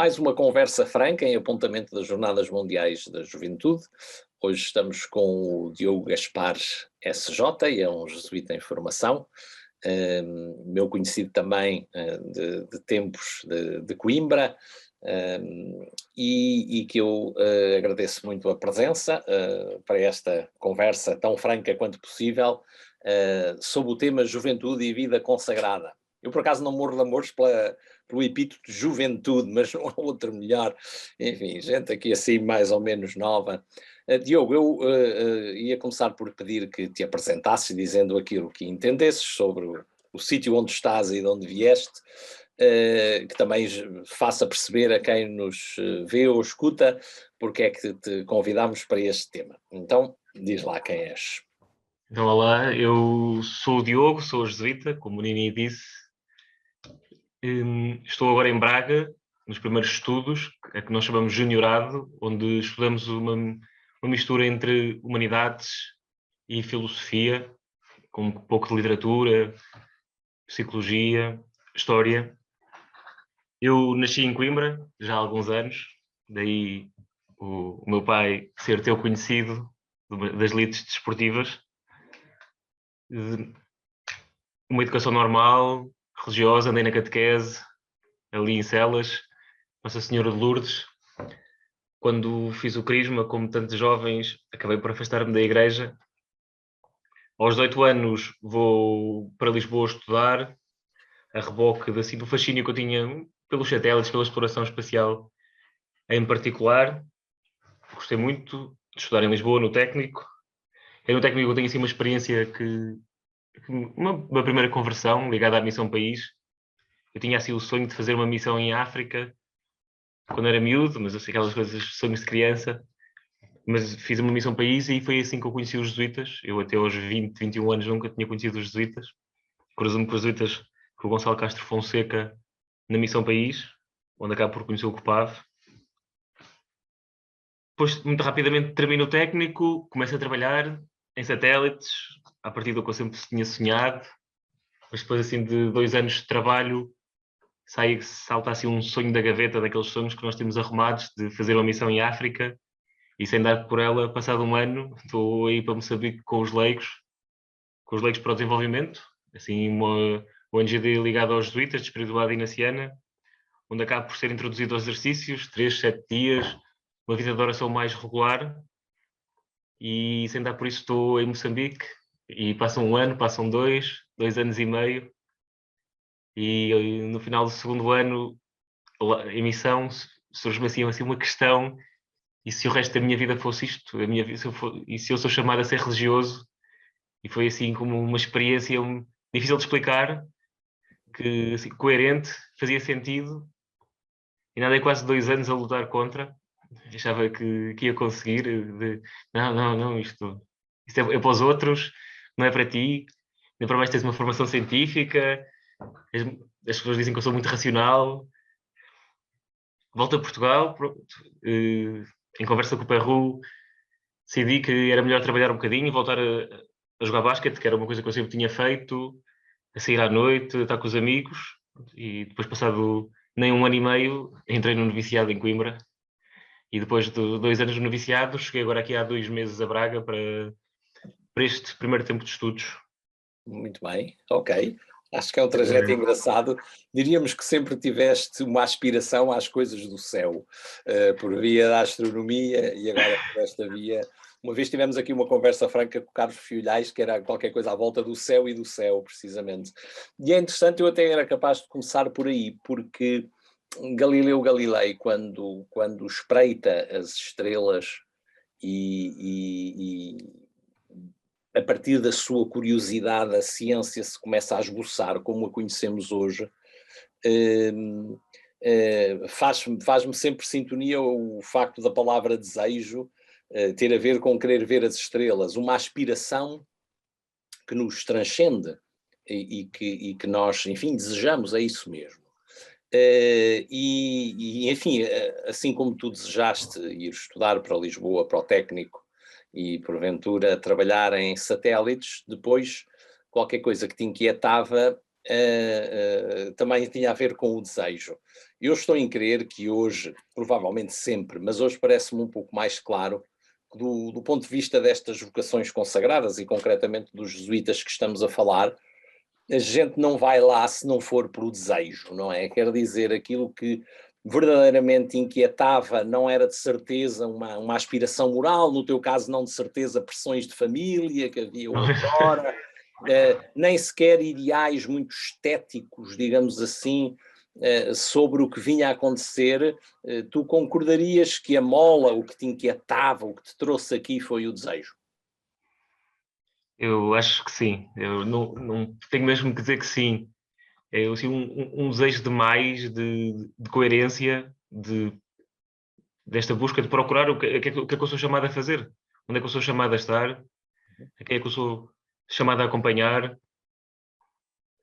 Mais uma conversa franca em apontamento das Jornadas Mundiais da Juventude. Hoje estamos com o Diogo Gaspar SJ, e é um jesuíta em formação, meu conhecido também de tempos de Coimbra, e que eu agradeço muito a presença para esta conversa tão franca quanto possível sobre o tema Juventude e Vida Consagrada. Eu, por acaso, não morro de amores pelo epíteto de juventude, mas não há outro melhor. Enfim, gente aqui assim mais ou menos nova. Diogo, eu ia começar por pedir que te apresentasses, dizendo aquilo que entendesses sobre o sítio onde estás e de onde vieste, que também faça perceber a quem nos vê ou escuta porque é que te convidámos para este tema. Então, diz lá quem és. Então, olá, eu sou o Diogo, sou jesuíta, como o Nini disse. Estou agora em Braga, nos primeiros estudos, que nós chamamos juniorado, onde estudamos uma mistura entre humanidades e filosofia, com um pouco de literatura, psicologia, história. Eu nasci em Coimbra, já há alguns anos, daí o meu pai ser teu conhecido das elites desportivas. Uma educação normal, religiosa, andei na catequese, ali em Celas, Nossa Senhora de Lourdes. Quando fiz o crisma, como tantos jovens, acabei por afastar-me da igreja. Aos 18 anos vou para Lisboa estudar, a reboque do fascínio que eu tinha pelos satélites, pela exploração espacial em particular. Gostei muito de estudar em Lisboa, no técnico. No técnico eu tenho assim uma experiência uma primeira conversão ligada à Missão País. Eu tinha assim o sonho de fazer uma missão em África, quando era miúdo, mas eu sei aquelas coisas, sonhos de criança. Mas fiz uma missão país e foi assim que eu conheci os jesuítas. Eu até aos 20, 21 anos nunca tinha conhecido os jesuítas. Cruzei-me com os jesuítas, com o Gonçalo Castro Fonseca, na missão país, onde acabo por conhecer o Copave. Depois, muito rapidamente, termino o técnico, começo a trabalhar em satélites, a partir do que eu sempre tinha sonhado. Mas depois, assim, de 2 anos de trabalho, salta assim um sonho da gaveta, daqueles sonhos que nós temos arrumados, de fazer uma missão em África. E sem dar por ela, passado um ano, estou aí para Moçambique com os leigos para o desenvolvimento, assim uma ONG ligada aos jesuítas, de espiritualidade inaciana, onde acabo por ser introduzido aos exercícios, 3, 7 dias, uma vida de oração mais regular, e sem dar por isso estou em Moçambique, e passa um ano, passam 2 anos e meio, e no final do segundo ano, em missão, surge-me assim uma questão: e se o resto da minha vida fosse isto? E se eu sou chamado a ser religioso? E foi assim como uma experiência difícil de explicar, que assim, coerente, fazia sentido. E andei quase 2 anos a lutar contra. Achava que ia conseguir. Não, isto é para os outros, não é para ti. Nem para mais tens uma formação científica. As pessoas dizem que eu sou muito racional. Volto a Portugal, pronto, em conversa com o Perru, decidi que era melhor trabalhar um bocadinho e voltar a jogar basquete, que era uma coisa que eu sempre tinha feito, a sair à noite, a estar com os amigos. E depois, passado nem um ano e meio, entrei no noviciado em Coimbra. E depois de 2 anos no noviciado, cheguei agora aqui há 2 meses a Braga para este primeiro tempo de estudos. Muito bem, ok. Acho que é um trajeto engraçado. Diríamos que sempre tiveste uma aspiração às coisas do céu, por via da astronomia e agora por esta via. Uma vez tivemos aqui uma conversa franca com o Carlos Filhais, que era qualquer coisa à volta do céu e do céu, precisamente. E é interessante, eu até era capaz de começar por aí, porque Galileu Galilei, quando espreita as estrelas e a partir da sua curiosidade, a ciência se começa a esboçar como a conhecemos hoje, faz-me sempre sintonia o facto da palavra desejo ter a ver com querer ver as estrelas, uma aspiração que nos transcende e que nós, enfim, desejamos, é isso mesmo. Enfim, assim como tu desejaste ir estudar para Lisboa, para o técnico, e porventura trabalhar em satélites, depois qualquer coisa que te inquietava também tinha a ver com o desejo. Eu estou em crer que hoje, provavelmente sempre, mas hoje parece-me um pouco mais claro, que do ponto de vista destas vocações consagradas e concretamente dos jesuítas que estamos a falar, a gente não vai lá se não for por desejo, não é? Quer dizer, aquilo que verdadeiramente inquietava não era de certeza uma aspiração moral, no teu caso não de certeza pressões de família que havia outrora, nem sequer ideais muito estéticos, digamos assim, sobre o que vinha a acontecer. Tu concordarias que a mola, o que te inquietava, o que te trouxe aqui foi o desejo? Eu acho que sim. Eu não tenho mesmo que dizer que sim. Eu sinto um desejo de mais, de coerência, desta busca de procurar o que é que eu sou chamado a fazer, onde é que eu sou chamado a estar, a quem é que eu sou chamado a acompanhar.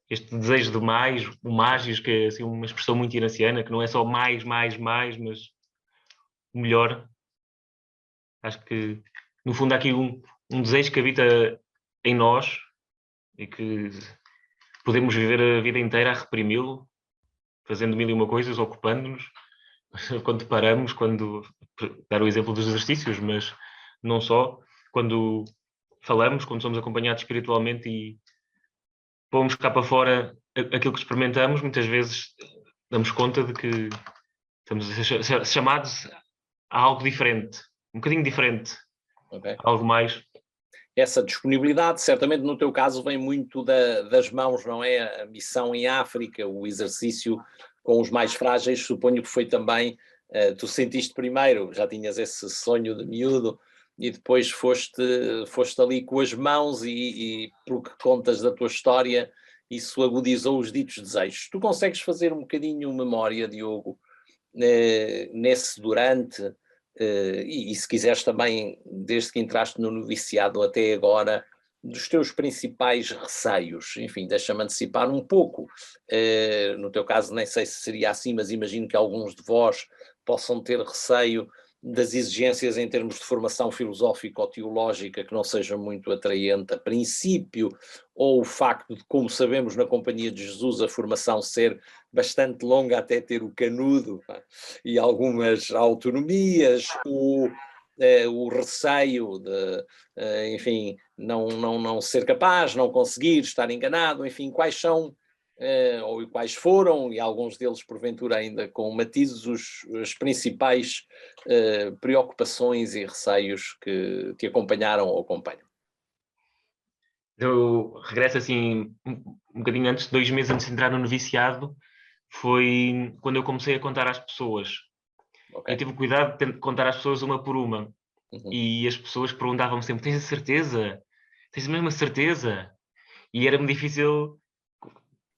Este desejo de mais, o mágis, que é assim, uma expressão muito iraciana, que não é só mais, mais, mais, mas o melhor. Acho que, no fundo, há aqui um desejo que habita em nós e que podemos viver a vida inteira a reprimi-lo, fazendo mil e uma coisas, ocupando-nos, quando paramos, quando dar o exemplo dos exercícios, mas não só, quando falamos, quando somos acompanhados espiritualmente e pomos cá para fora aquilo que experimentamos, muitas vezes damos conta de que estamos a ser chamados a algo diferente, um bocadinho diferente, Okay? algo mais. Essa disponibilidade, certamente no teu caso, vem muito das mãos, não é? A missão em África, o exercício com os mais frágeis, suponho que foi também, tu sentiste primeiro, já tinhas esse sonho de miúdo, e depois foste ali com as mãos e pelo que contas da tua história, isso agudizou os ditos desejos. Tu consegues fazer um bocadinho memória, Diogo, nesse durante, e se quiseres também, desde que entraste no noviciado até agora, dos teus principais receios, enfim, deixa-me antecipar um pouco, no teu caso nem sei se seria assim, mas imagino que alguns de vós possam ter receio das exigências em termos de formação filosófica ou teológica que não seja muito atraente a princípio, ou o facto de, como sabemos na Companhia de Jesus, a formação ser bastante longa até ter o canudo, pá, e algumas autonomias, o receio de, enfim, não ser capaz, não conseguir, estar enganado, enfim, quais são, ou quais foram, e alguns deles porventura ainda com matizes, as principais preocupações e receios que te acompanharam ou acompanham. Eu regresso assim um bocadinho antes, 2 meses antes de entrar no noviciado, foi quando eu comecei a contar às pessoas. Ok? Eu tive o cuidado de contar às pessoas uma por uma. Uhum. E as pessoas perguntavam-me sempre: tens a certeza? Tens a mesma certeza? E era-me difícil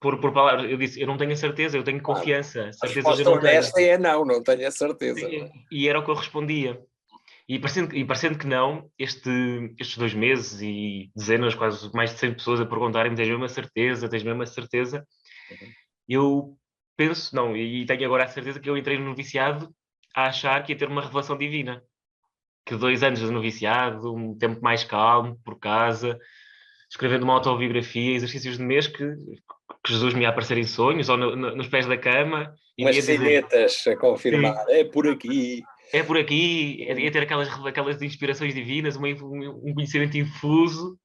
por palavras. Eu disse: eu não tenho a certeza, eu tenho Claro. confiança. A Certezas eu resposta não tenho. honesta é não tenho a certeza. Não é? E era o que eu respondia. E parecendo que não, estes 2 meses e dezenas, quase mais de 100 pessoas a perguntarem-me: tens mesmo a certeza? Tens mesmo a certeza? Uhum. Eu penso, não, e tenho agora a certeza que eu entrei no noviciado a achar que ia ter uma revelação divina. Que 2 anos de noviciado, um tempo mais calmo, por casa, escrevendo uma autobiografia, exercícios de mês que Jesus me ia aparecer em sonhos ou nos pés da cama e me Umas ia dizer: sinetas a confirmar, sim, é por aqui. é por aqui, ia ter aquelas inspirações divinas, um conhecimento infuso,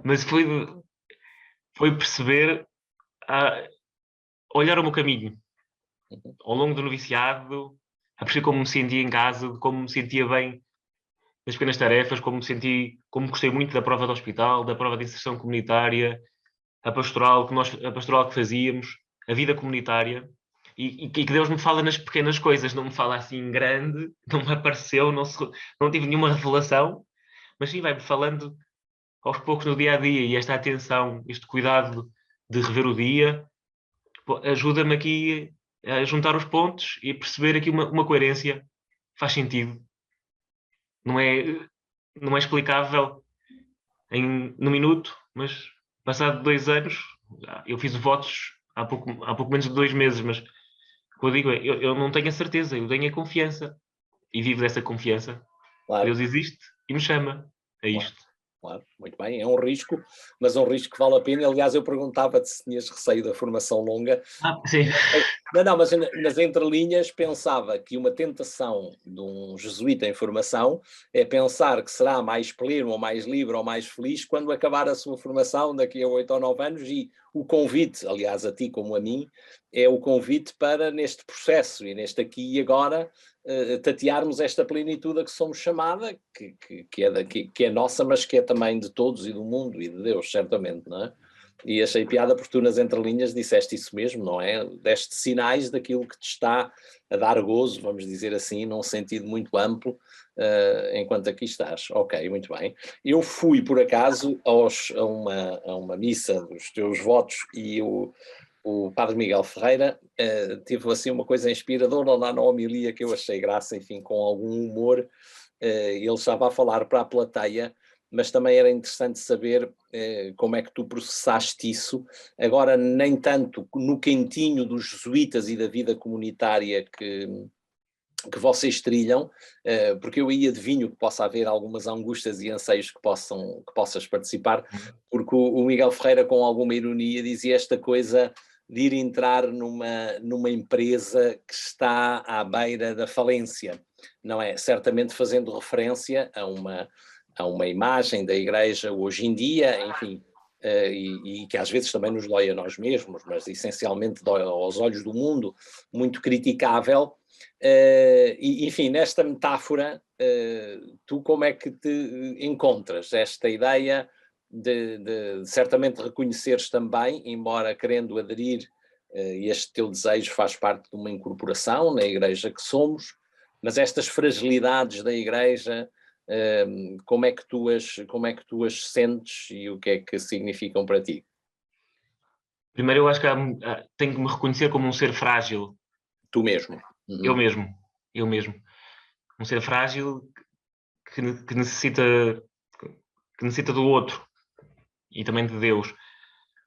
mas foi perceber, ah, olhar o meu caminho Uhum. ao longo do noviciado, a perceber como me sentia em casa, como me sentia bem nas pequenas tarefas, como gostei muito da prova do hospital, da prova de inserção comunitária, a pastoral que fazíamos, a vida comunitária, e que Deus me fala nas pequenas coisas, não me fala assim em grande, não me apareceu, não tive nenhuma revelação, mas sim vai-me falando aos poucos no dia a dia, e esta atenção, este cuidado de rever o dia, ajuda-me aqui a juntar os pontos e a perceber aqui uma coerência que faz sentido. Não é, não é explicável no minuto, mas passado 2 anos, eu fiz votos há pouco menos de 2 meses, mas o que eu digo é, eu não tenho a certeza, eu tenho a confiança e vivo dessa confiança que Claro, Deus existe e me chama a claro, isto. claro, muito bem, é um risco, mas é um risco que vale a pena. Aliás, eu perguntava-te se tinhas receio da formação longa. Sim. Não, mas nas entrelinhas pensava que uma tentação de um jesuíta em formação é pensar que será mais pleno, ou mais livre, ou mais feliz quando acabar a sua formação daqui a 8 ou 9 anos, e o convite, aliás, a ti como a mim, é o convite para, neste processo e neste aqui e agora, tatearmos esta plenitude a que somos chamada, que é nossa, mas que é também de todos e do mundo e de Deus, certamente, não é? E achei piada porque tu nas entrelinhas disseste isso mesmo, não é? Deste sinais daquilo que te está a dar gozo, vamos dizer assim, num sentido muito amplo, enquanto aqui estás. Ok, muito bem. Eu fui, por acaso, a uma missa dos teus votos e o Padre Miguel Ferreira teve assim uma coisa inspiradora lá na homilia que eu achei graça, enfim, com algum humor. Ele estava a falar para a plateia, mas também era interessante saber como é que tu processaste isso, agora nem tanto no quentinho dos jesuítas e da vida comunitária que vocês trilham, porque eu aí adivinho que possa haver algumas angústias e anseios que possas participar, porque o Miguel Ferreira, com alguma ironia, dizia esta coisa de ir entrar numa empresa que está à beira da falência, não é? Certamente fazendo referência a uma imagem da Igreja hoje em dia, enfim, e que às vezes também nos dói a nós mesmos, mas essencialmente dói aos olhos do mundo, muito criticável. Enfim, nesta metáfora, tu como é que te encontras esta ideia de certamente reconheceres também, embora querendo aderir, este teu desejo faz parte de uma incorporação na Igreja que somos, mas estas fragilidades da Igreja, como é que tu as sentes e o que é que significam para ti? Primeiro, eu acho que tenho que me reconhecer como um ser frágil. Tu mesmo. Eu Uhum. mesmo. Eu mesmo. Um ser frágil que necessita do outro e também de Deus.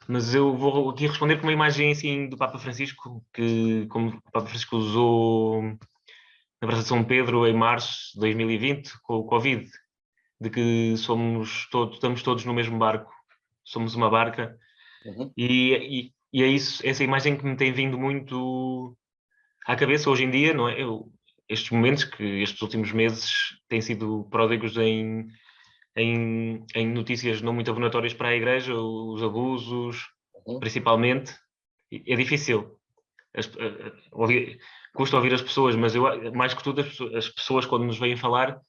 Mas eu vou aqui responder com uma imagem assim do Papa Francisco, que como o Papa Francisco usou na Praça de São Pedro em março de 2020, com o Covid, de que estamos todos no mesmo barco, somos uma barca, Uhum. e é isso, essa imagem que me tem vindo muito à cabeça hoje em dia, não é? Estes momentos, que estes últimos meses têm sido pródigos em notícias não muito abonatórias para a Igreja, os abusos, Uhum. principalmente. É difícil. Custa ouvir as pessoas, mas mais que tudo, as pessoas, quando nos vêm falar,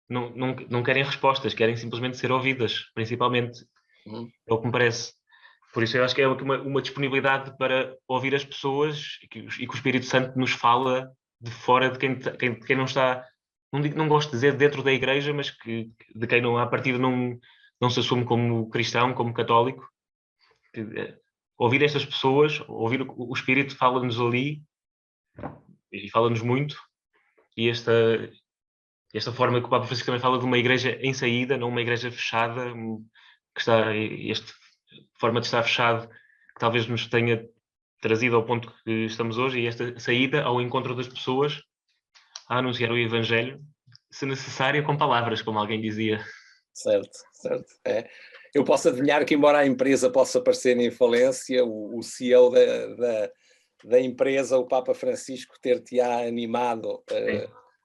não querem respostas, querem simplesmente ser ouvidas, principalmente. Uhum. É o que me parece. Por isso eu acho que é uma disponibilidade para ouvir as pessoas e que o Espírito Santo nos fala de fora de quem não está, não gosto de dizer dentro da igreja, mas de quem não, à partida não se assume como cristão, como católico. Ouvir estas pessoas, ouvir o Espírito fala-nos ali e fala-nos muito, e esta forma que o Papa Francisco também fala de uma igreja em saída, não uma igreja fechada, que está, esta forma de estar fechado, que talvez nos tenha trazido ao ponto que estamos hoje, e esta saída ao encontro das pessoas a anunciar o Evangelho, se necessário, com palavras, como alguém dizia. Certo, certo. É. Eu posso adivinhar que, embora a empresa possa parecer em falência, o CEO da empresa, o Papa Francisco, ter-te-á animado.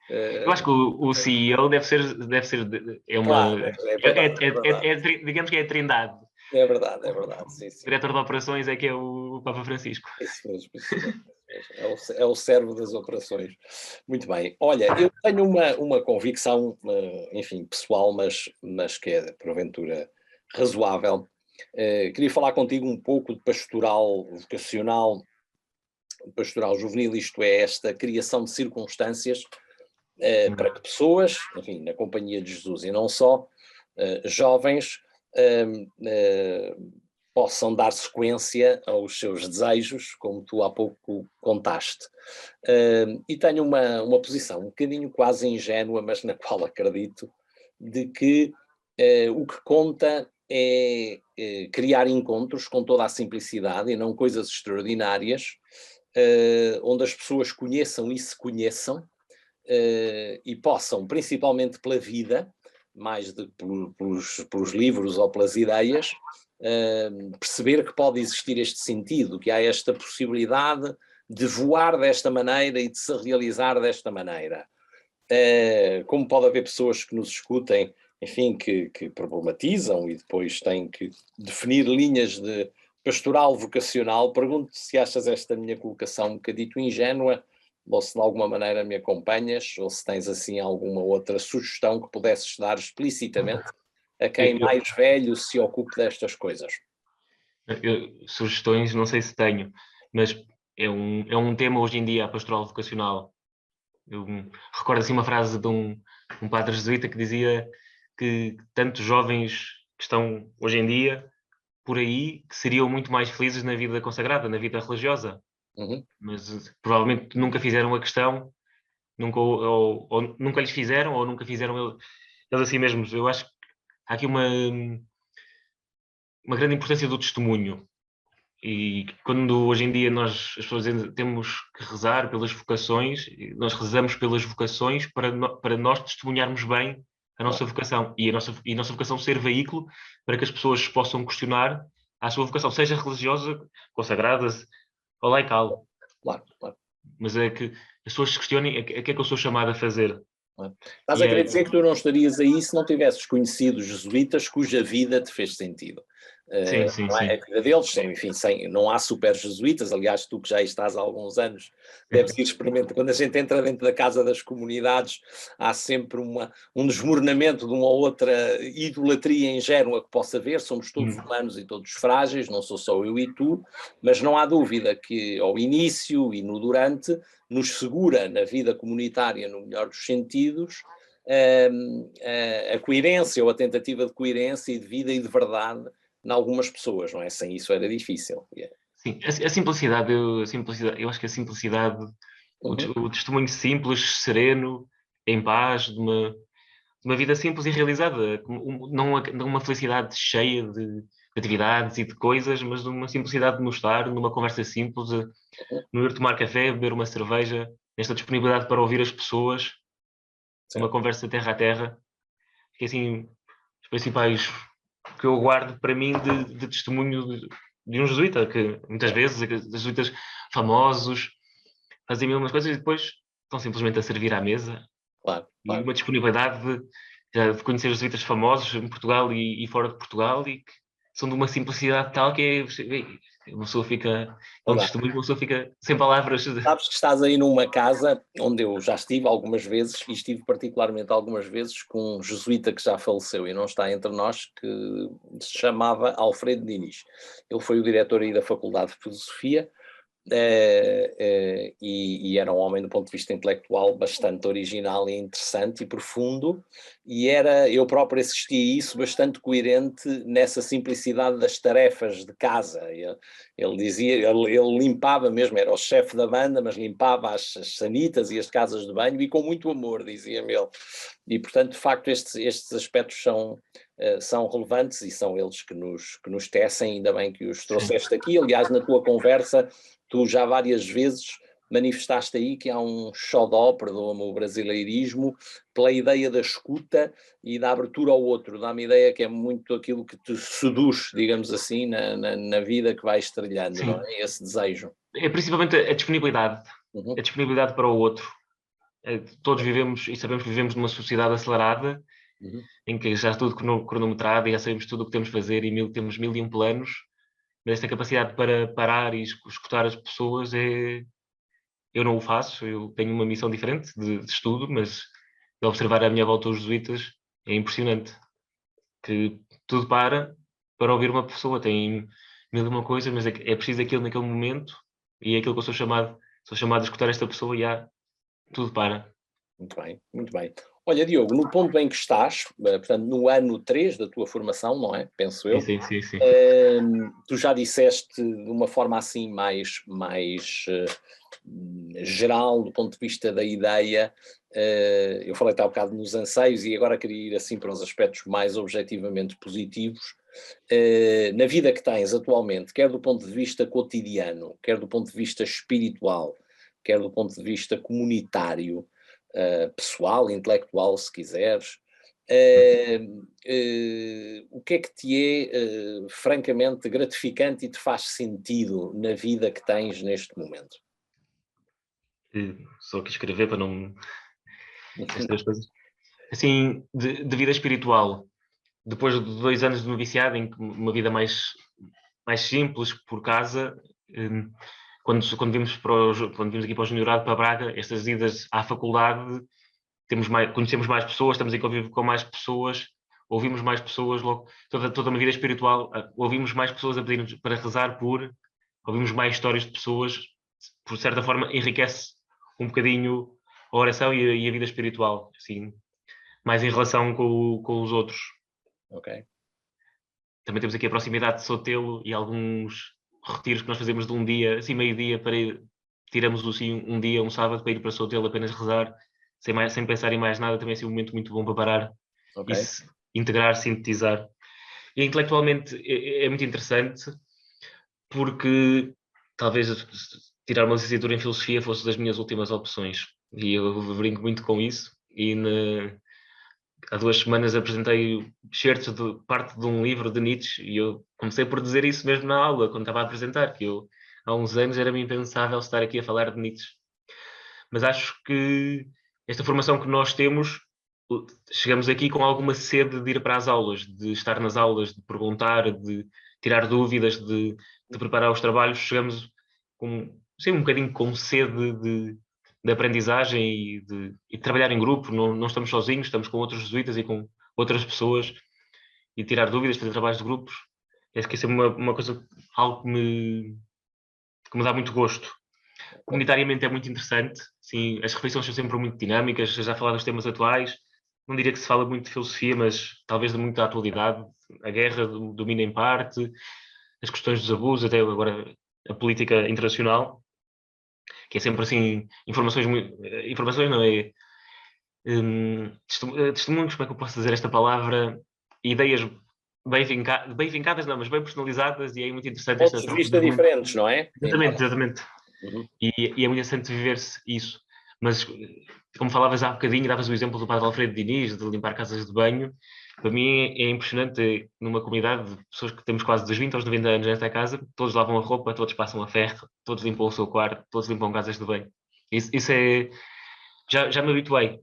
Eu acho que o CEO Claro, é verdade, é verdade. digamos que é a trindade. É verdade, é verdade, O sim, sim. diretor de operações é que é o Papa Francisco. Isso mesmo, isso mesmo. É o cérebro das operações. Muito bem. Olha, eu tenho uma convicção, enfim, pessoal, mas que é, porventura, razoável. Queria falar contigo um pouco de pastoral vocacional, pastoral juvenil, isto é, esta criação de circunstâncias para que pessoas, enfim, na companhia de Jesus e não só, jovens, possam dar sequência aos seus desejos, como tu há pouco contaste. E tenho uma posição um bocadinho quase ingênua, mas na qual acredito, de que o que conta é criar encontros com toda a simplicidade e não coisas extraordinárias, onde as pessoas conheçam e se conheçam, e possam, principalmente pela vida, mais pelos livros ou pelas ideias, perceber que pode existir este sentido, que há esta possibilidade de voar desta maneira e de se realizar desta maneira. Como pode haver pessoas que nos escutem, enfim, que problematizam e depois têm que definir linhas de pastoral vocacional, pergunto se achas esta minha colocação um bocadito ingênua, ou se de alguma maneira me acompanhas, ou se tens assim alguma outra sugestão que pudesses dar explicitamente a quem mais velho se ocupe destas coisas. Sugestões, não sei se tenho, mas é um tema hoje em dia, a pastoral vocacional. Eu recordo assim uma frase de um padre jesuíta que dizia que tantos jovens que estão hoje em dia por aí que seriam muito mais felizes na vida consagrada, na vida religiosa, mas provavelmente nunca fizeram a questão, nunca, ou nunca lhes fizeram, ou nunca fizeram eles assim mesmos. Eu acho que há aqui uma grande importância do testemunho. E quando hoje em dia as pessoas dizem, temos que rezar pelas vocações, nós rezamos pelas vocações para nós testemunharmos bem a nossa vocação e a nossa vocação ser veículo para que as pessoas possam questionar a sua vocação, seja religiosa, consagrada ou laical. Claro, claro. Mas é que as pessoas se questionem a que é que eu sou chamado a fazer. Estás a querer dizer que tu não estarias aí se não tivesses conhecido jesuítas cuja vida te fez sentido. Sim, sim, não é? sim. A vida deles, enfim, não há super jesuítas, aliás, tu que já estás há alguns anos, deves ir experimentar. Quando a gente entra dentro da casa das comunidades, há sempre um desmoronamento de uma ou outra idolatria ingênua que possa haver, somos todos humanos e todos frágeis, não sou só eu e tu, mas não há dúvida que ao início e no durante nos segura na vida comunitária, no melhor dos sentidos, a coerência ou a tentativa de coerência e de vida e de verdade em algumas pessoas, não é? Sem isso era difícil. Sim, a simplicidade, eu acho que a simplicidade, o testemunho simples, sereno, em paz, de uma vida simples e realizada, não uma felicidade cheia de atividades e de coisas, mas de uma simplicidade no estar, numa conversa simples, no ir tomar café, beber uma cerveja, nesta disponibilidade para ouvir as pessoas, uma conversa terra a terra, que é assim, os principais que eu guardo para mim de testemunho de um jesuíta, que muitas vezes, jesuítas famosos, fazem mil umas coisas e depois estão simplesmente a servir à mesa. Claro. E uma disponibilidade de conhecer os jesuítas famosos em Portugal e fora de Portugal e que são de uma simplicidade tal que uma pessoa fica, é um testemunho, uma pessoa fica sem palavras. Sabes que estás aí numa casa onde eu já estive algumas vezes, e estive particularmente algumas vezes com um jesuíta que já faleceu e não está entre nós, que se chamava Alfredo Diniz. Ele foi o diretor aí da Faculdade de Filosofia, e era um homem do ponto de vista intelectual bastante original e interessante e profundo, e eu próprio assisti a isso, bastante coerente nessa simplicidade das tarefas de casa. Ele dizia, ele limpava mesmo, era o chefe da banda, mas limpava as sanitas e as casas de banho e com muito amor, dizia-me ele. E portanto, de facto, estes aspectos são relevantes e são eles que nos tecem, ainda bem que os trouxeste aqui. Aliás, na tua conversa, tu já várias vezes manifestaste aí que há um xodó, perdoa-me o brasileirismo, pela ideia da escuta e da abertura ao outro. Dá-me ideia que é muito aquilo que te seduz, digamos assim, na vida que vais trilhando, não é? Esse desejo. É principalmente a disponibilidade, a disponibilidade para o outro. Todos vivemos e sabemos que vivemos numa sociedade acelerada, em que já está tudo cronometrado e já sabemos tudo o que temos de fazer e temos mil e um planos, mas esta capacidade para parar e escutar as pessoas eu não o faço. Eu tenho uma missão diferente de estudo, mas de observar à minha volta os jesuítas é impressionante, que tudo para ouvir uma pessoa. Tem mil e uma coisas, mas é preciso aquilo naquele momento e é aquilo que eu sou chamado a escutar esta pessoa e tudo para. Muito bem, muito bem. Olha, Diogo, no ponto em que estás, portanto, no ano 3 da tua formação, não é? Penso eu. Sim. Tu já disseste de uma forma assim mais geral, do ponto de vista da ideia, eu falei-te há bocado nos anseios e agora queria ir assim para os aspectos mais objetivamente positivos. Na vida que tens atualmente, quer do ponto de vista cotidiano, quer do ponto de vista espiritual, quer do ponto de vista comunitário, pessoal, intelectual, se quiseres, O que é que te é francamente gratificante e te faz sentido na vida que tens neste momento? Só que escrever para não... Estas coisas. Assim, de vida espiritual, depois de 2 anos de noviciado, em que uma vida mais simples, por casa, quando vimos aqui para o Juniorado, para Braga, estas idas à faculdade, conhecemos mais pessoas, estamos em convívio com mais pessoas, ouvimos mais pessoas, logo, toda uma vida espiritual, ouvimos mais pessoas a pedir para rezar ouvimos mais histórias de pessoas, por certa forma enriquece um bocadinho a oração e a vida espiritual, assim, mais em relação com os outros. Ok. Também temos aqui a proximidade de Sotelo e alguns retiros que nós fazemos de um dia, assim meio-dia, tiramos assim um dia, um sábado, para ir para Sotelo apenas rezar, sem pensar em mais nada, também é assim um momento muito bom para parar Ok. e se integrar, sintetizar. E intelectualmente é muito interessante, porque talvez tirar uma licenciatura em Filosofia fosse das minhas últimas opções, e eu brinco muito com isso, e há 2 semanas apresentei excertos de parte de um livro de Nietzsche e eu comecei por dizer isso mesmo na aula, quando estava a apresentar, que eu há uns anos era-me impensável estar aqui a falar de Nietzsche. Mas acho que esta formação que nós temos, chegamos aqui com alguma sede de ir para as aulas, de estar nas aulas, de perguntar, de tirar dúvidas, de preparar os trabalhos, chegamos sim, um bocadinho com sede de aprendizagem e de trabalhar em grupo, não estamos sozinhos, estamos com outros jesuítas e com outras pessoas, e tirar dúvidas, fazer trabalhos de grupos. Acho que isso é uma coisa, algo que me dá muito gosto. Comunitariamente é muito interessante, sim, as refeições são sempre muito dinâmicas, já falar dos temas atuais, não diria que se fala muito de filosofia, mas talvez de muita atualidade, a guerra domina em parte, as questões dos abusos, até agora a política internacional, que é sempre assim, informações não é, testemunhos, como é que eu posso dizer esta palavra, ideias bem vincadas não, mas bem personalizadas, e é muito interessante esta Pontos de troca de vista argumentos. diferentes, não é? Exatamente. Uhum. E é muito interessante viver-se isso. Mas, como falavas há bocadinho, davas o exemplo do Padre Alfredo Diniz, de limpar casas de banho. Para mim é impressionante, numa comunidade de pessoas que temos quase dos 20 aos 90 anos nesta casa, todos lavam a roupa, todos passam a ferro, todos limpam o seu quarto, todos limpam casas de banho. Isso é... Já me habituei.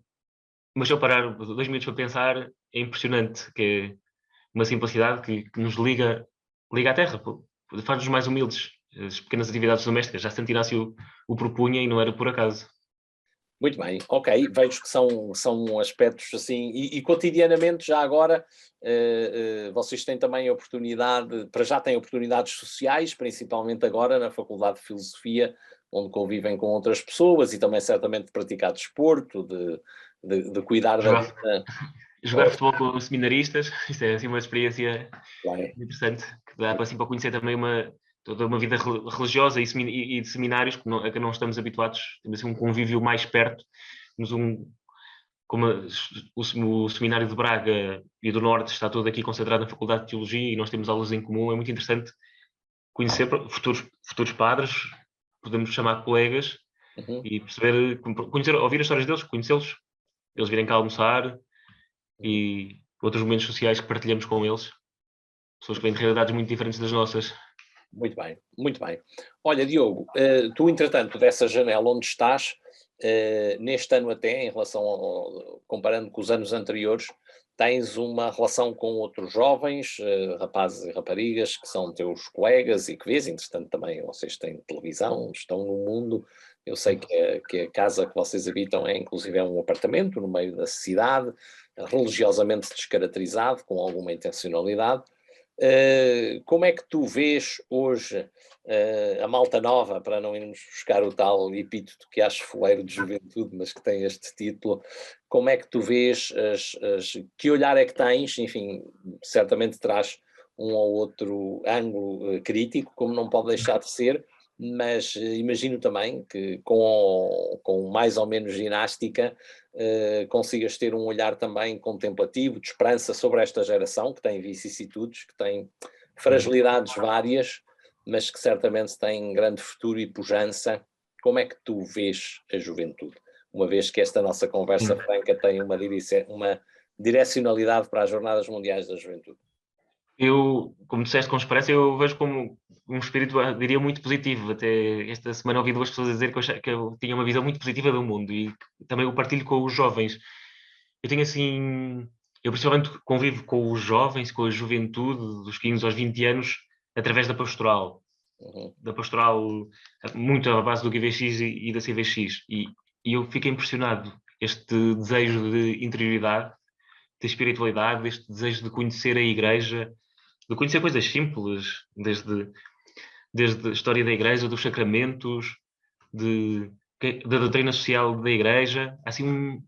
Mas se eu parar 2 minutos para pensar, é impressionante, que é uma simplicidade que nos liga à terra, faz-nos mais humildes. As pequenas atividades domésticas, já Santo Inácio o propunha e não era por acaso. Muito bem, ok, vejo que são aspectos assim, e cotidianamente já agora vocês têm também a oportunidade, para já têm oportunidades sociais, principalmente agora na Faculdade de Filosofia, onde convivem com outras pessoas e também certamente de praticar desporto, de cuidar da Jogar, vida. jogar futebol com seminaristas, isso é assim uma experiência Claro. interessante, que dá para, assim, para conhecer também toda uma vida religiosa e de seminários a que não estamos habituados. Temos assim um convívio mais perto. Temos como o seminário de Braga e do Norte está todo aqui concentrado na Faculdade de Teologia e nós temos aulas em comum. É muito interessante conhecer futuros padres, podemos chamar colegas, Uhum. e perceber, conhecer, ouvir as histórias deles, conhecê-los, eles virem cá almoçar e outros momentos sociais que partilhamos com eles. Pessoas que vêm de realidades muito diferentes das nossas. Muito bem, muito bem. Olha, Diogo, tu, entretanto, dessa janela onde estás, neste ano até, em relação comparando com os anos anteriores, tens uma relação com outros jovens, rapazes e raparigas, que são teus colegas e que vês, entretanto, também vocês têm televisão, estão no mundo. Eu sei que a casa que vocês habitam inclusive, é um apartamento no meio da cidade, religiosamente descaracterizado, com alguma intencionalidade. Como é que tu vês hoje a malta nova, para não irmos buscar o tal epíteto que acho foleiro de juventude, mas que tem este título, como é que tu vês, que olhar é que tens? Enfim, certamente traz um ou outro ângulo crítico, como não pode deixar de ser, mas imagino também que com mais ou menos ginástica consigas ter um olhar também contemplativo, de esperança sobre esta geração, que tem vicissitudes, que tem fragilidades várias, mas que certamente tem grande futuro e pujança. Como é que tu vês a juventude? Uma vez que esta nossa conversa franca tem uma direcionalidade para as Jornadas Mundiais da Juventude? Eu, como disseste com esperança, eu vejo como um espírito, diria, muito positivo. Até esta semana ouvi duas pessoas a dizer que eu tinha uma visão muito positiva do mundo e também o partilho com os jovens. Eu tenho assim, eu principalmente convivo com os jovens, com a juventude, dos 15 aos 20 anos, através da pastoral. Da pastoral, muito à base do GVX e da CVX. E eu fico impressionado, este desejo de interioridade, de espiritualidade, este desejo de conhecer a Igreja, de conhecer coisas simples, desde a história da Igreja, dos sacramentos, da doutrina social da Igreja. Há assim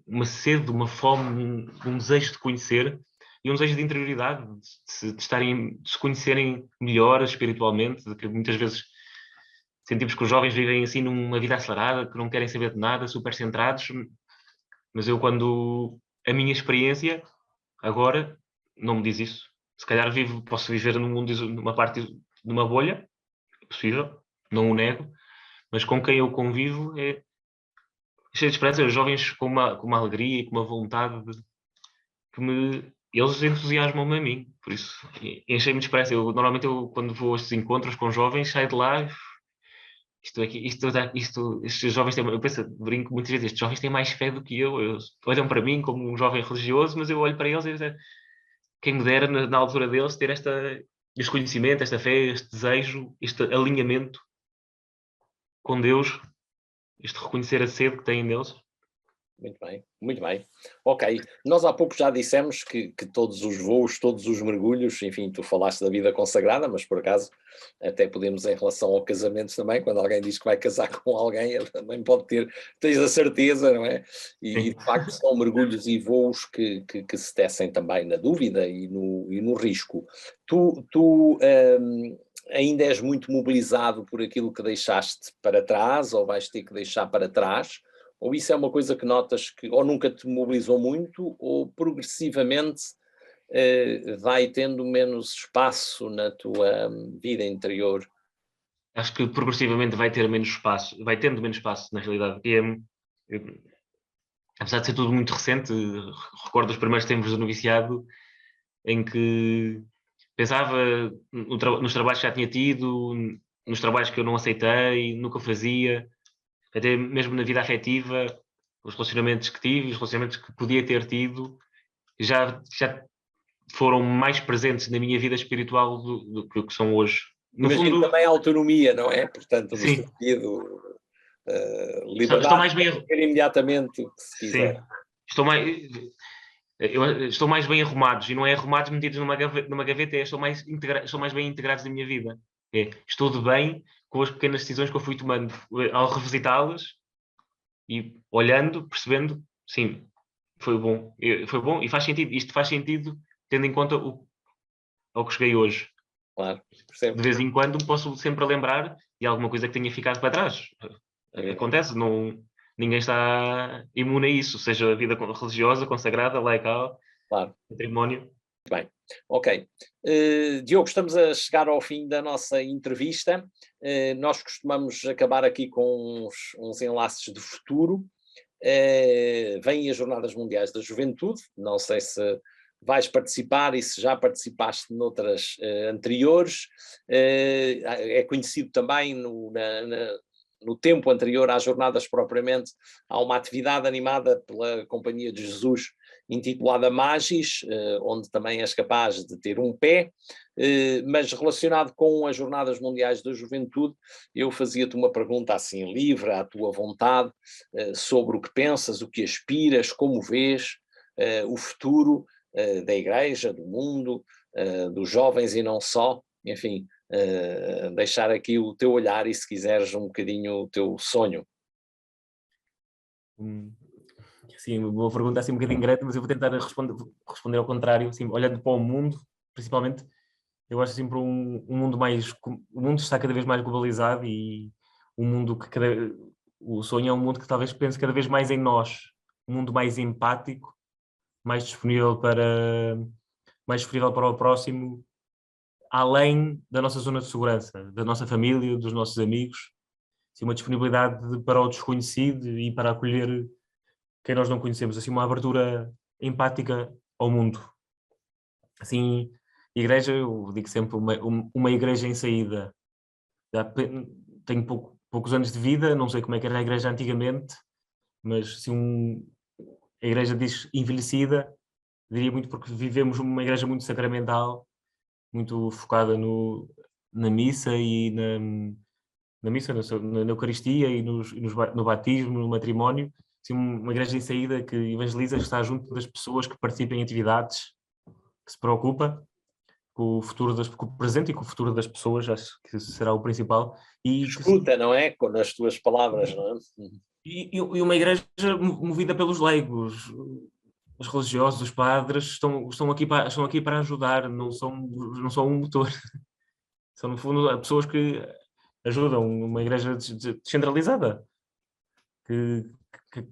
uma sede, uma fome, um desejo de conhecer e um desejo de interioridade, de se conhecerem melhor espiritualmente, de que muitas vezes sentimos que os jovens vivem assim numa vida acelerada, que não querem saber de nada, super centrados, mas a minha experiência agora não me diz isso. Se calhar posso viver num mundo, numa parte de uma bolha, é possível, não o nego, mas com quem eu convivo é cheio de esperança, os jovens com uma alegria e com uma vontade eles entusiasmam-me a mim, por isso enchei-me de esperança. Normalmente, quando vou a estes encontros com jovens, saio de lá, estes jovens têm, eu penso, brinco muitas vezes, estes jovens têm mais fé do que eu olham para mim como um jovem religioso, mas eu olho para eles e digo, quem me dera na altura deles ter este conhecimento, esta fé, este desejo, este alinhamento com Deus, este reconhecer a sede que têm neles. Muito bem, muito bem. Ok, nós há pouco já dissemos que todos os voos, todos os mergulhos, enfim, tu falaste da vida consagrada, mas por acaso até podemos, em relação ao casamento também, quando alguém diz que vai casar com alguém, ele também pode tens a certeza, não é? E de facto são mergulhos e voos que se tecem também na dúvida e no risco. Tu ainda és muito mobilizado por aquilo que deixaste para trás, ou vais ter que deixar para trás? Ou isso é uma coisa que notas que ou nunca te mobilizou muito, ou progressivamente vai tendo menos espaço na tua vida interior? Acho que progressivamente vai tendo menos espaço, na realidade. Apesar de ser tudo muito recente, recordo os primeiros tempos do noviciado, em que pensava nos trabalhos que já tinha tido, nos trabalhos que eu não aceitei, nunca fazia, até mesmo na vida afetiva, os relacionamentos que tive, os relacionamentos que podia ter tido, já foram mais presentes na minha vida espiritual do que o que são hoje. No Imagino fundo, também a autonomia, não é? Portanto, no sim, sentido estou liberdade mais para bem. fazer imediatamente o que se quiser. Sim, estou mais bem arrumados, e não é arrumados metidos numa gaveta, estou mais bem integrados na minha vida. Estou de bem com as pequenas decisões que eu fui tomando ao revisitá-las e olhando, percebendo, sim, foi bom e faz sentido. Isto faz sentido tendo em conta ao que cheguei hoje. Claro, percebo. De vez em quando me posso sempre lembrar de alguma coisa que tenha ficado para trás. Acontece, ninguém está imune a isso, seja a vida religiosa, consagrada, laical, Claro. património. Muito bem, ok. Diogo, estamos a chegar ao fim da nossa entrevista. Nós costumamos acabar aqui com uns enlaces do futuro. Vêm as Jornadas Mundiais da Juventude, não sei se vais participar e se já participaste noutras anteriores. É conhecido também no tempo anterior às jornadas propriamente, há uma atividade animada pela Companhia de Jesus intitulada Magis, onde também és capaz de ter um pé, mas relacionado com as Jornadas Mundiais da Juventude, eu fazia-te uma pergunta assim livre, à tua vontade, sobre o que pensas, o que aspiras, como vês o futuro da Igreja, do mundo, dos jovens e não só, enfim, deixar aqui o teu olhar e, se quiseres, um bocadinho o teu sonho. Sim, uma pergunta assim um bocadinho direta, mas eu vou tentar responder ao contrário, assim, olhando para o mundo, principalmente. Eu acho sempre um mundo mais... O mundo está cada vez mais globalizado e um mundo o sonho é um mundo que talvez pense cada vez mais em nós, um mundo mais empático, mais disponível para o próximo, além da nossa zona de segurança, da nossa família, dos nossos amigos, assim, uma disponibilidade para o desconhecido e para acolher quem nós não conhecemos, assim, uma abertura empática ao mundo. Assim, igreja, eu digo sempre uma igreja em saída. Tenho poucos anos de vida, não sei como é que era a igreja antigamente, mas se a igreja diz envelhecida, diria muito porque vivemos uma igreja muito sacramental, muito focada na missa e na missa, na Eucaristia e no batismo, no matrimónio. Assim, uma igreja em saída que evangeliza, que está junto das pessoas, que participam em atividades, que se preocupa com com o presente e com o futuro das pessoas, acho que será o principal. Escuta, não é? Nas tuas palavras, não é? E uma igreja movida pelos leigos, os religiosos, os padres, estão aqui para ajudar, não são um motor. São, no fundo, pessoas que ajudam, uma igreja descentralizada, que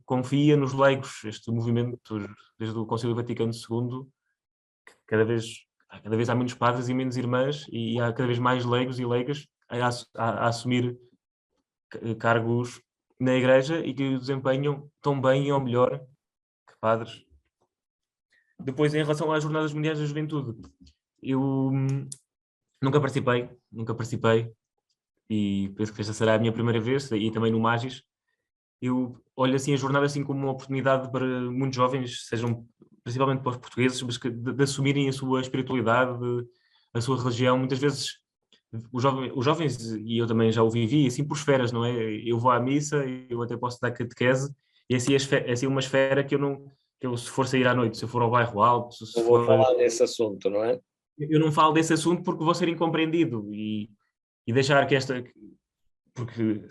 confia nos leigos. Este movimento, desde o Concílio Vaticano II, que cada vez há menos padres e menos irmãs, e há cada vez mais leigos e leigas a assumir cargos na igreja e que desempenham tão bem ou melhor que padres. Depois, em relação às Jornadas Mundiais da Juventude, eu nunca participei, e penso que esta será a minha primeira vez, e também no Magis. Eu olho assim a jornada assim como uma oportunidade para muitos jovens, principalmente para os portugueses, mas de assumirem a sua espiritualidade, a sua religião. Muitas vezes os jovens, e eu também já o vivi, assim por esferas, não é? Eu vou à missa, eu até posso dar catequese, e assim é assim uma esfera que eu, se for sair à noite, se eu for ao bairro alto, Não vou falar desse assunto, não é? eu não falo desse assunto porque vou ser incompreendido e deixar que porque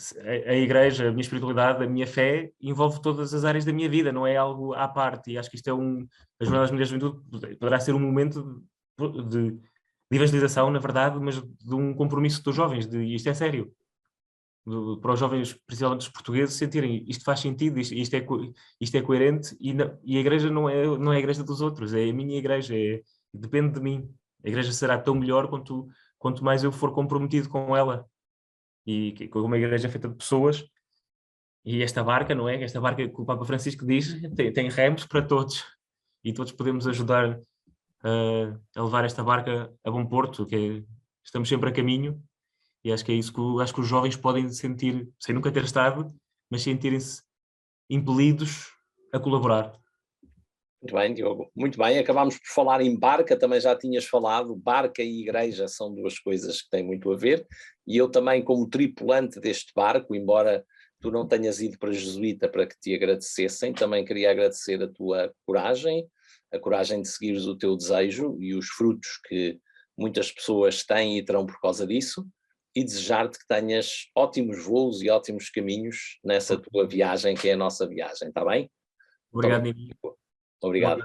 a igreja, a minha espiritualidade, a minha fé envolve todas as áreas da minha vida, não é algo à parte, e acho que isto as Jornadas Mundiais da Juventude poderá ser um momento de evangelização, na verdade, mas de um compromisso dos jovens, isto é sério. Para os jovens, principalmente os portugueses, sentirem isto faz sentido, isto é coerente, e a igreja não é a igreja dos outros, é a minha igreja, depende de mim. A igreja será tão melhor quanto mais eu for comprometido com ela. E com uma igreja feita de pessoas, e esta barca, não é? Esta barca que o Papa Francisco diz, tem remos para todos, e todos podemos ajudar a levar esta barca a bom porto, estamos sempre a caminho, e acho que é isso acho que os jovens podem sentir, sem nunca ter estado, mas sentirem-se impelidos a colaborar. Muito bem, Diogo. Muito bem, acabámos por falar em barca, também já tinhas falado, barca e igreja são duas coisas que têm muito a ver, e eu também como tripulante deste barco, embora tu não tenhas ido para Jesuíta para que te agradecessem, também queria agradecer a tua coragem, a coragem de seguires o teu desejo e os frutos que muitas pessoas têm e terão por causa disso, e desejar-te que tenhas ótimos voos e ótimos caminhos nessa tua viagem, que é a nossa viagem, está bem? Obrigado, Obrigado.